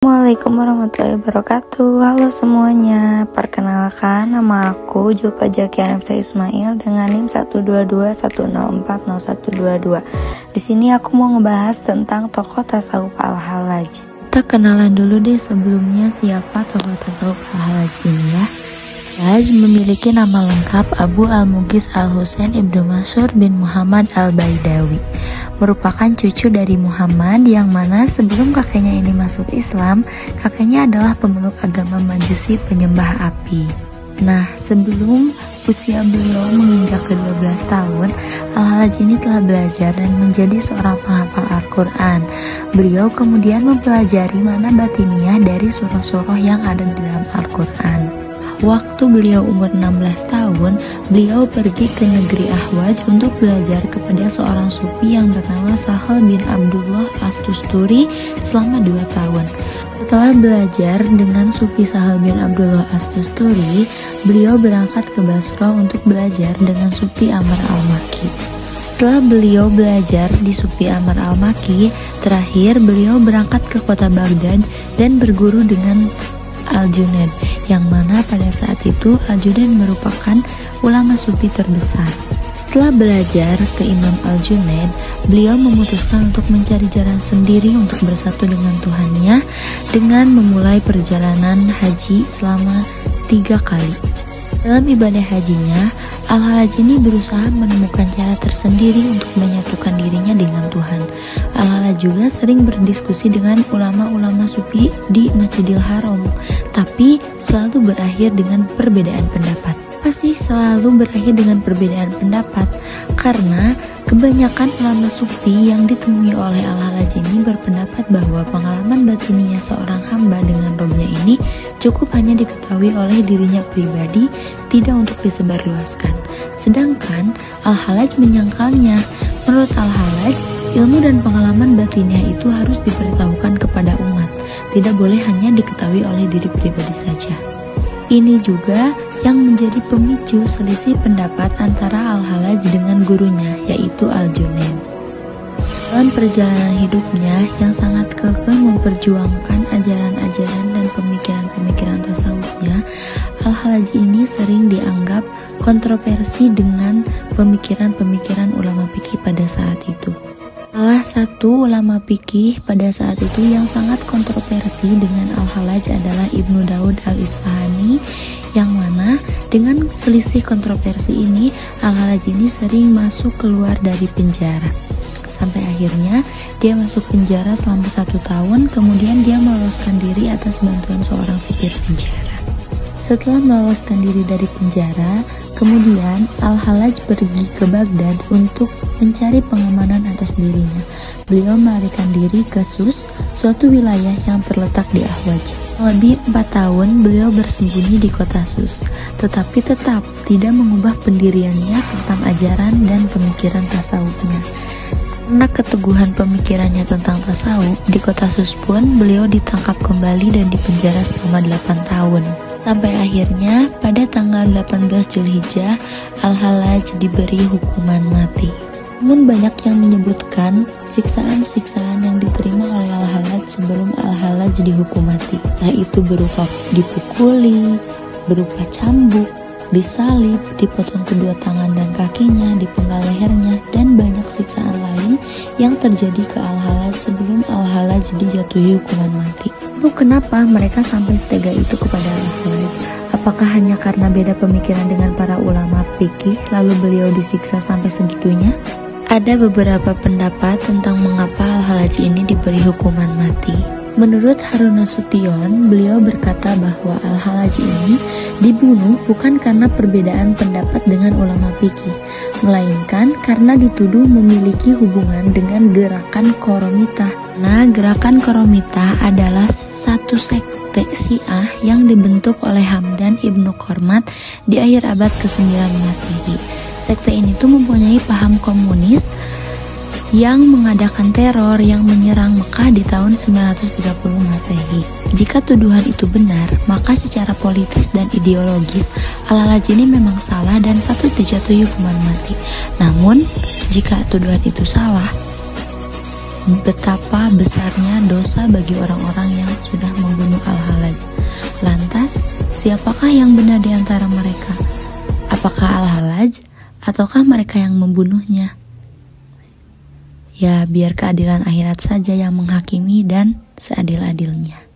Assalamualaikum warahmatullahi wabarakatuh. Halo semuanya, perkenalkan nama aku Julfa Jakia Nafisa Ismail dengan NIM 12210404022. Di sini aku mau ngebahas tentang tokoh tasawuf Al-Hallaj. Kita kenalan dulu deh sebelumnya siapa tokoh tasawuf Al-Hallaj ini ya. Al-Hallaj memiliki nama lengkap Abu Al-Mughis Al-Husain Ibnu Mansur bin Muhammad Al-Baidawi, merupakan cucu dari Muhammad yang mana sebelum kakeknya ini masuk Islam, kakeknya adalah pemeluk agama Majusi penyembah api. Nah, sebelum usia beliau menginjak ke-12 tahun, Al-Hallaj ini telah belajar dan menjadi seorang penghafal Al-Quran. Beliau kemudian mempelajari makna batiniah dari surah-surah yang ada di dalam Al-Quran. Waktu beliau umur 16 tahun, beliau pergi ke negeri Ahwaz untuk belajar kepada seorang sufi yang bernama Sahal bin Abdullah As-Tusturi selama 2 tahun. Setelah belajar dengan sufi Sahal bin Abdullah As-Tusturi, beliau berangkat ke Basra untuk belajar dengan sufi Amr al-Makki. Setelah beliau belajar di sufi Amr al-Makki, terakhir beliau berangkat ke kota Baghdad dan berguru dengan Al-Junaid, yang mana pada saat itu Al-Junaid merupakan ulama sufi terbesar. Setelah belajar ke Imam Al-Junaid, beliau memutuskan untuk mencari jalan sendiri untuk bersatu dengan Tuhannya dengan memulai perjalanan haji selama 3 kali. Dalam ibadah hajinya, Al-Hallaj ini berusaha menemukan cara tersendiri untuk menyatukan dirinya dengan Tuhan. Al-Hallaj juga sering berdiskusi dengan ulama-ulama sufi di Masjidil Haram, tapi selalu berakhir dengan perbedaan pendapat. Pasti selalu berakhir dengan perbedaan pendapat karena kebanyakan ulama sufi yang ditemui oleh Al-Hallaj ini berpendapat bahwa pengalaman batiniah seorang hamba dengan Robnya ini cukup hanya diketahui oleh dirinya pribadi, tidak untuk disebarluaskan. Sedangkan Al-Hallaj menyangkalnya. Menurut Al-Hallaj, ilmu dan pengalaman batiniah itu harus diberitahukan kepada umat, tidak boleh hanya diketahui oleh diri pribadi saja. Ini juga yang menjadi pemicu selisih pendapat antara Al-Hallaj dengan gurunya, yaitu Al-Junaid. Dalam perjalanan hidupnya yang sangat kekeh memperjuangkan ajaran-ajaran dan pemikiran-pemikiran tasawufnya, Al-Hallaj ini sering dianggap kontroversi dengan pemikiran-pemikiran ulama fikih pada saat itu. Salah satu ulama fikih pada saat itu yang sangat kontroversi dengan Al-Hallaj adalah Ibnu Daud Al-Isfahani, yang mana dengan selisih kontroversi ini Al-Hallaj ini sering masuk keluar dari penjara. Sampai akhirnya dia masuk penjara selama 1 tahun, kemudian dia meloloskan diri atas bantuan seorang sipir penjara. Setelah meloloskan diri dari penjara, kemudian Al-Hallaj pergi ke Baghdad untuk mencari pengamanan atas dirinya. Beliau melarikan diri ke Sus, suatu wilayah yang terletak di Ahwaz. Lebih 4 tahun beliau bersembunyi di kota Sus, tetapi tetap tidak mengubah pendiriannya tentang ajaran dan pemikiran tasawufnya. Karena keteguhan pemikirannya tentang tasawuf, di kota Sus pun beliau ditangkap kembali dan dipenjara selama 8 tahun. Sampai akhirnya pada tanggal 18 Zulhijjah, Al-Hallaj diberi hukuman mati. Namun banyak yang menyebutkan siksaan-siksaan yang diterima oleh Al-Hallaj sebelum Al-Hallaj dihukum mati. Nah, itu berupa dipukuli, berupa cambuk, disalib, dipotong kedua tangan dan kakinya, dipenggal lehernya, dan banyak siksaan lain yang terjadi ke Al-Hallaj sebelum Al-Hallaj dijatuhi hukuman mati. Lalu kenapa mereka sampai setega itu kepada Al-Hallaj? Apakah hanya karena beda pemikiran dengan para ulama fikih lalu beliau disiksa sampai segitunya? Ada beberapa pendapat tentang mengapa Al-Hallaj ini diberi hukuman mati. Menurut Harun Nasution, beliau berkata bahwa Al-Hallaj ini dibunuh bukan karena perbedaan pendapat dengan ulama fikih, melainkan karena dituduh memiliki hubungan dengan gerakan Qoromitah. Nah, gerakan Qoromitah adalah satu sekte Syiah yang dibentuk oleh Hamdan Ibnu Qormat di akhir abad ke-9 Masehi. Sekte ini tuh mempunyai paham komunis yang mengadakan teror yang menyerang Mekah di tahun 930 Masehi. Jika tuduhan itu benar, maka secara politis dan ideologis Al-Hallaj ini memang salah dan patut dijatuhi hukuman mati. Namun, jika tuduhan itu salah, betapa besarnya dosa bagi orang-orang yang sudah membunuh Al-Hallaj. Lantas, siapakah yang benar di antara mereka? Apakah Al-Hallaj ataukah mereka yang membunuhnya? Ya, biar keadilan akhirat saja yang menghakimi dan seadil-adilnya.